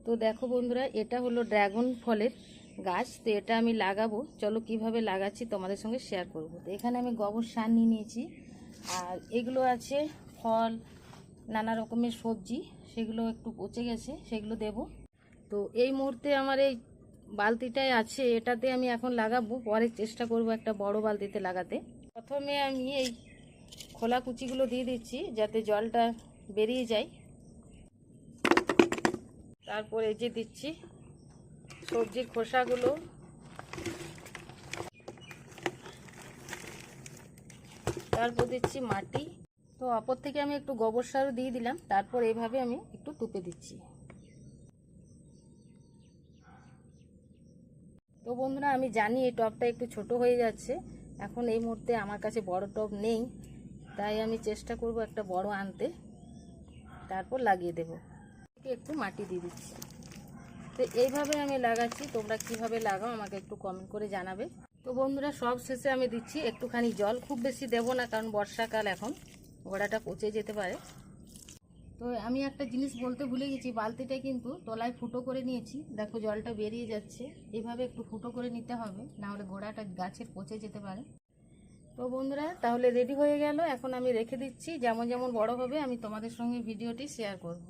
তো দেখো বন্ধুরা, এটা হলো ড্রাগন ফলের গাছ। তো এটা আমি লাগাবো, চলো কিভাবে লাগাচ্ছি তোমাদের সঙ্গে শেয়ার করব। তো এখানে আমি গোবর সার নিয়ে নিয়েছি, আর এগুলো আছে ফল, নানা রকমের সবজি, সেগুলো একটু পচে গেছে, সেগুলো দেব। তো এই মুহূর্তে আমার এই বালতিটাই আছে, এটাতে আমি এখন লাগাবো। পরে চেষ্টা করব একটা বড় বালতিতে লাগাতে। প্রথমে আমি এই খোলা কুচিগুলো দিয়ে দিচ্ছি যাতে জলটা বেরিয়ে যায়। তারপর এই যে দিচ্ছি সবজির খোসাগুলো, তারপর দিচ্ছি মাটি। তো অপর থেকে আমি একটু গোবর সারও দিয়ে দিলাম। তারপর এইভাবে আমি একটু টুপে দিচ্ছি। তো বন্ধুরা, আমি জানি এই টবটা একটু ছোট হয়ে যাচ্ছে, এখন এই মুহূর্তে আমার কাছে বড় টব নেই, তাই আমি চেষ্টা করব একটা বড় আনতে, তারপর লাগিয়ে দেব। একটু মাটি দিয়ে দিচ্ছি। তো এইভাবে আমি লাগাচ্ছি, তোমরা কিভাবে লাগাও আমাকে একটু কমেন্ট করে জানাবে। তো বন্ধুরা, সব শেষে আমি দিচ্ছি একটুখানি জল, খুব বেশি দেব না, কারণ বর্ষাকাল এখন, গোড়াটা পচে যেতে পারে। তো আমি একটা জিনিস বলতে ভুলে গেছি, বালতিটা কিন্তু তলায় ফুটো করে নিয়েছি, দেখো জলটা বেরিয়ে যাচ্ছে। এইভাবে একটু ফুটো করে নিতে হবে, নাহলে গোড়াটা গাছের পচে যেতে পারে। তো বন্ধুরা, তাহলে রেডি হয়ে গেল। এখন আমি রেখে দিচ্ছি, যেমন যেমন বড় হবে আমি তোমাদের সঙ্গে ভিডিওটি শেয়ার করব।